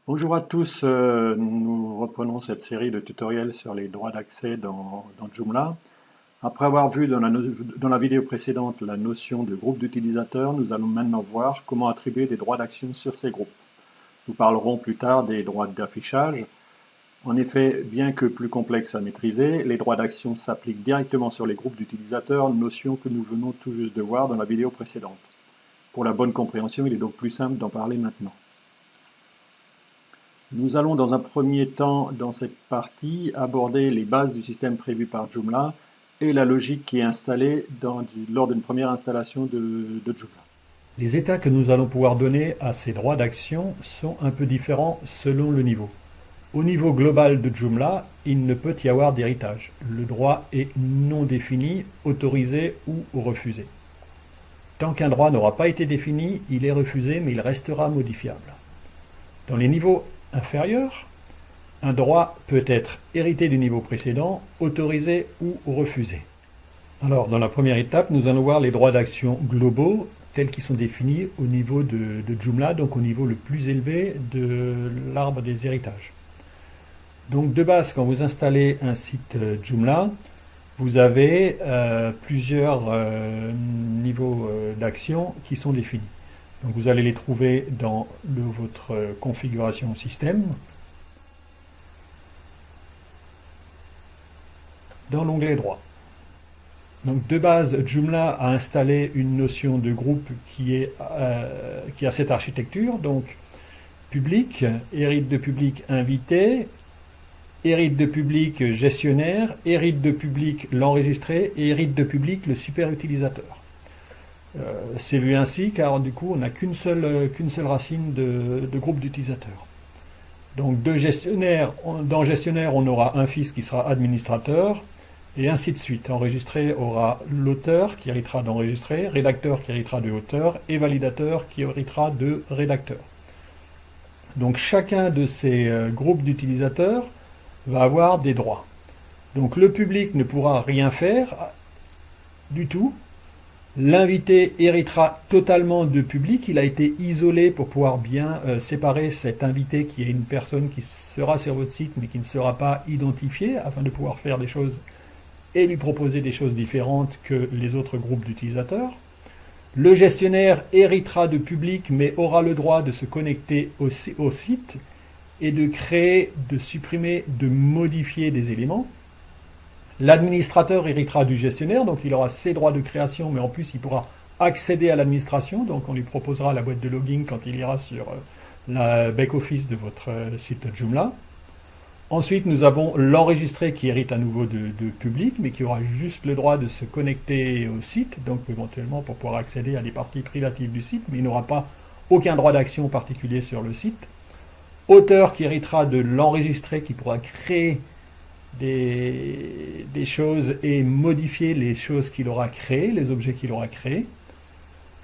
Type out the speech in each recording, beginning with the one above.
Bonjour à tous, nous reprenons cette série de tutoriels sur les droits d'accès dans Joomla. Après avoir vu dans la vidéo précédente la notion de groupe d'utilisateurs, nous allons maintenant voir comment attribuer des droits d'action sur ces groupes. Nous parlerons plus tard des droits d'affichage. En effet, bien que plus complexes à maîtriser, les droits d'action s'appliquent directement sur les groupes d'utilisateurs, notion que nous venons tout juste de voir dans la vidéo précédente. Pour la bonne compréhension, il est donc plus simple d'en parler maintenant. Nous allons dans un premier temps, dans cette partie, aborder les bases du système prévu par Joomla et la logique qui est installée lors d'une première installation de Joomla. Les états que nous allons pouvoir donner à ces droits d'action sont un peu différents selon le niveau. Au niveau global de Joomla, il ne peut y avoir d'héritage. Le droit est non défini, autorisé ou refusé. Tant qu'un droit n'aura pas été défini, il est refusé mais il restera modifiable. Dans les niveaux inférieurs, un droit peut être hérité du niveau précédent, autorisé ou refusé. Alors, dans la première étape, nous allons voir les droits d'action globaux tels qu'ils sont définis au niveau de Joomla, donc au niveau le plus élevé de l'arbre des héritages. Donc de base, quand vous installez un site Joomla, vous avez plusieurs niveaux d'action qui sont définis. Donc vous allez les trouver dans votre configuration système, dans l'onglet droit. Donc de base, Joomla a installé une notion de groupe qui a cette architecture, donc public, hérite de public invité, hérite de public gestionnaire, hérite de public l'enregistré et hérite de public le super utilisateur. C'est vu ainsi car du coup on n'a qu'une seule racine de groupe d'utilisateurs. Donc dans gestionnaire on aura un fils qui sera administrateur et ainsi de suite. Enregistré aura l'auteur qui héritera d'enregistré, rédacteur qui héritera de auteur et validateur qui héritera de rédacteur. Donc chacun de ces groupes d'utilisateurs va avoir des droits. Donc le public ne pourra rien faire du tout. L'invité héritera totalement de public. Il a été isolé pour pouvoir bien séparer cet invité qui est une personne qui sera sur votre site mais qui ne sera pas identifiée afin de pouvoir faire des choses et lui proposer des choses différentes que les autres groupes d'utilisateurs. Le gestionnaire héritera de public mais aura le droit de se connecter au site et de créer, de supprimer, de modifier des éléments. L'administrateur héritera du gestionnaire, donc il aura ses droits de création, mais en plus il pourra accéder à l'administration, donc on lui proposera la boîte de login quand il ira sur la back-office de votre site Joomla. Ensuite, nous avons l'enregistré qui hérite à nouveau de public, mais qui aura juste le droit de se connecter au site, donc éventuellement pour pouvoir accéder à des parties privatives du site, mais il n'aura pas aucun droit d'action particulier sur le site. Auteur qui héritera de l'enregistré, qui pourra créer des choses et modifier les choses qu'il aura créées, les objets qu'il aura créés.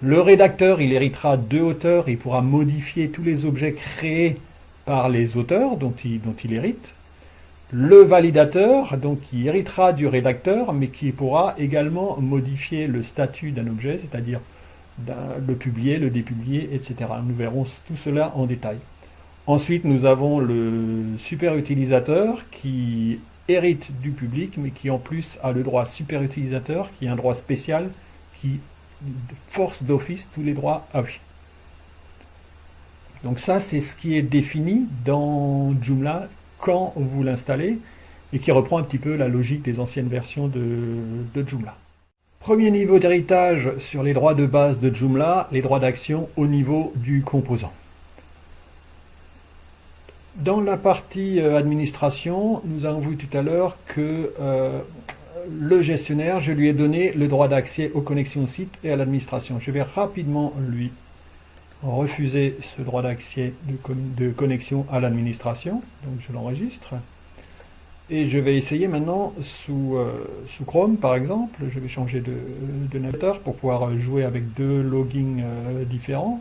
Le rédacteur, il héritera de auteur, il pourra modifier tous les objets créés par les auteurs dont il hérite. Le validateur, donc qui héritera du rédacteur, mais qui pourra également modifier le statut d'un objet, c'est-à-dire le publier, le dépublier, etc. Nous verrons tout cela en détail. Ensuite, nous avons le super utilisateur qui hérite du public, mais qui en plus a le droit super utilisateur, qui est un droit spécial, qui force d'office tous les droits à lui. Donc ça, c'est ce qui est défini dans Joomla quand vous l'installez, et qui reprend un petit peu la logique des anciennes versions de Joomla. Premier niveau d'héritage sur les droits de base de Joomla, les droits d'action au niveau du composant. Dans la partie administration, nous avons vu tout à l'heure que le gestionnaire, je lui ai donné le droit d'accès aux connexions au site et à l'administration. Je vais rapidement lui refuser ce droit d'accès de connexion à l'administration. Donc je l'enregistre. Et je vais essayer maintenant sous Chrome par exemple. Je vais changer de navigateur pour pouvoir jouer avec deux logins différents.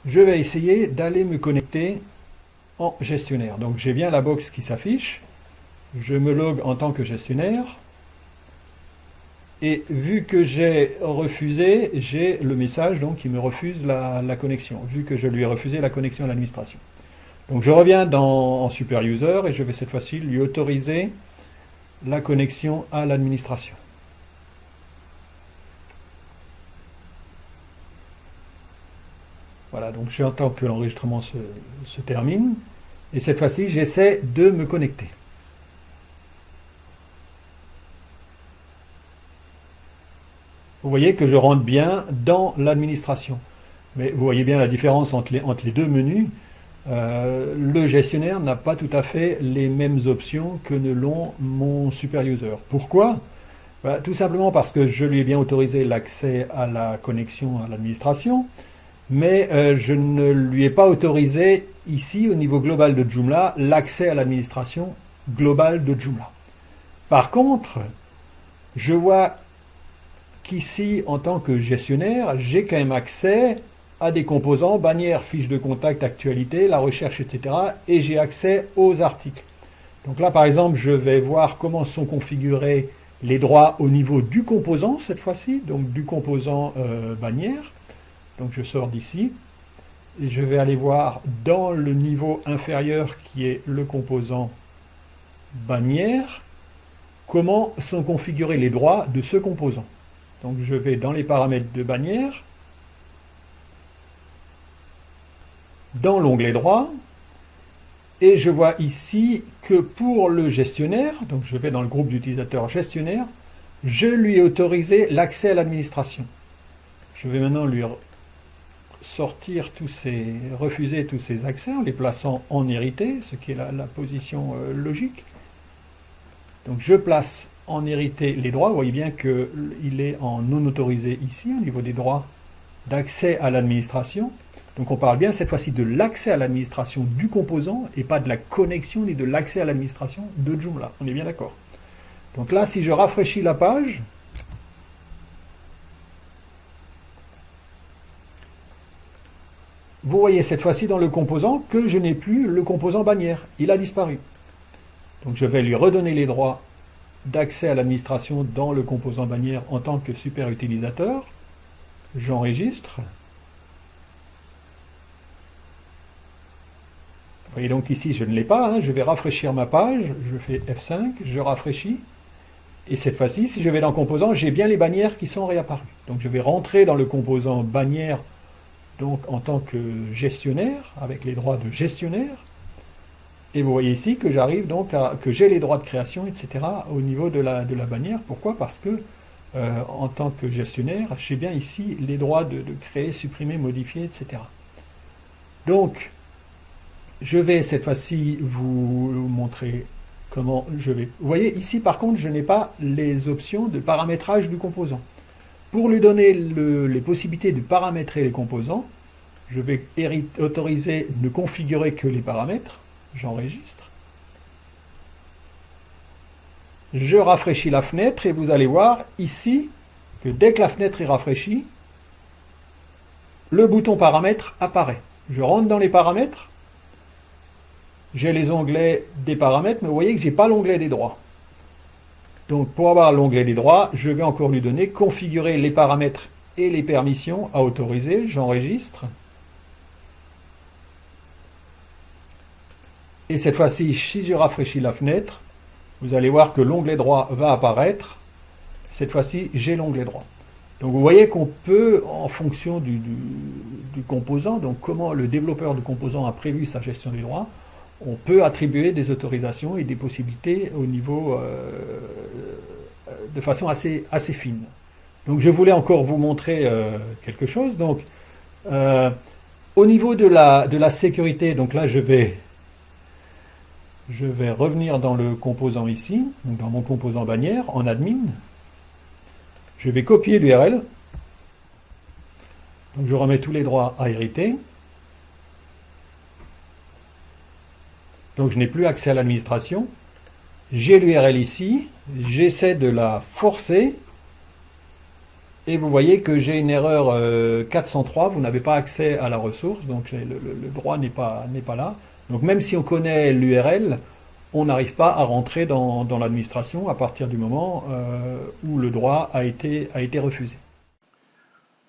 Je vais essayer d'aller me connecter en gestionnaire. Donc j'ai bien la box qui s'affiche. Je me log en tant que gestionnaire. Et vu que j'ai refusé, j'ai le message donc qui me refuse la connexion, vu que je lui ai refusé la connexion à l'administration. Donc je reviens en Super User et je vais cette fois-ci lui autoriser la connexion à l'administration. Voilà, donc j'attends que l'enregistrement se termine. Et cette fois-ci, j'essaie de me connecter. Vous voyez que je rentre bien dans l'administration. Mais vous voyez bien la différence entre les deux menus. Le gestionnaire n'a pas tout à fait les mêmes options que ne l'ont mon super user. Pourquoi? Tout simplement parce que je lui ai bien autorisé l'accès à la connexion à l'administration, mais je ne lui ai pas autorisé ici, au niveau global de Joomla, l'accès à l'administration globale de Joomla. Par contre, je vois qu'ici, en tant que gestionnaire, j'ai quand même accès à des composants, bannières, fiches de contact, actualité, la recherche, etc. Et j'ai accès aux articles. Donc là, par exemple, je vais voir comment sont configurés les droits au niveau du composant, cette fois-ci, donc du composant bannière. Donc je sors d'ici, et je vais aller voir dans le niveau inférieur, qui est le composant bannière, comment sont configurés les droits de ce composant. Donc je vais dans les paramètres de bannière, dans l'onglet droit, et je vois ici que pour le gestionnaire, donc je vais dans le groupe d'utilisateurs gestionnaire, je lui ai autorisé l'accès à l'administration. Je vais maintenant lui refuser tous ces accès en les plaçant en hérité, ce qui est la position logique. Donc je place en hérité les droits. Vous voyez bien qu'il est en non autorisé ici, au niveau des droits d'accès à l'administration. Donc on parle bien cette fois-ci de l'accès à l'administration du composant et pas de la connexion ni de l'accès à l'administration de Joomla. On est bien d'accord. Donc là, si je rafraîchis la page, vous voyez cette fois-ci dans le composant que je n'ai plus le composant bannière. Il a disparu. Donc je vais lui redonner les droits d'accès à l'administration dans le composant bannière en tant que super utilisateur. J'enregistre. Vous voyez donc ici, je ne l'ai pas. Je vais rafraîchir ma page. Je fais F5, je rafraîchis. Et cette fois-ci, si je vais dans composant, j'ai bien les bannières qui sont réapparues. Donc je vais rentrer dans le composant bannière donc en tant que gestionnaire, avec les droits de gestionnaire. Et vous voyez ici que j'arrive donc que j'ai les droits de création, etc. au niveau de la bannière. Pourquoi? Parce que en tant que gestionnaire, j'ai bien ici les droits de créer, supprimer, modifier, etc. Donc, je vais cette fois-ci vous montrer comment je vais. Vous voyez ici par contre, je n'ai pas les options de paramétrage du composant. Pour lui donner les possibilités de paramétrer les composants, je vais autoriser ne configurer que les paramètres. J'enregistre. Je rafraîchis la fenêtre et vous allez voir ici que dès que la fenêtre est rafraîchie, le bouton paramètres apparaît. Je rentre dans les paramètres. J'ai les onglets des paramètres, mais vous voyez que je n'ai pas l'onglet des droits. Donc pour avoir l'onglet des droits, je vais encore lui donner configurer les paramètres et les permissions à autoriser. J'enregistre. Et cette fois-ci, si je rafraîchis la fenêtre, vous allez voir que l'onglet droit va apparaître. Cette fois-ci, j'ai l'onglet droit. Donc vous voyez qu'on peut, en fonction du composant, donc comment le développeur de composant a prévu sa gestion des droits, on peut attribuer des autorisations et des possibilités au niveau de façon assez fine. Donc je voulais encore vous montrer quelque chose. Donc au niveau de la sécurité, donc là je vais revenir dans le composant ici, donc dans mon composant bannière, en admin. Je vais copier l'URL. Donc je remets tous les droits à hériter. Donc je n'ai plus accès à l'administration. J'ai l'URL ici. J'essaie de la forcer. Et vous voyez que j'ai une erreur 403. Vous n'avez pas accès à la ressource. Donc le droit n'est pas là. Donc même si on connaît l'URL, on n'arrive pas à rentrer dans l'administration à partir du moment où le droit a été refusé.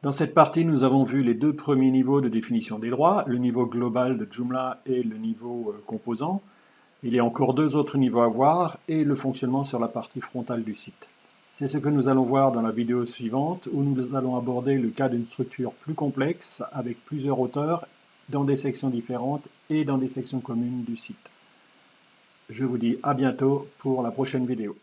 Dans cette partie, nous avons vu les deux premiers niveaux de définition des droits, le niveau global de Joomla et le niveau composant. Il y a encore deux autres niveaux à voir et le fonctionnement sur la partie frontale du site. C'est ce que nous allons voir dans la vidéo suivante où nous allons aborder le cas d'une structure plus complexe avec plusieurs auteurs dans des sections différentes et dans des sections communes du site. Je vous dis à bientôt pour la prochaine vidéo.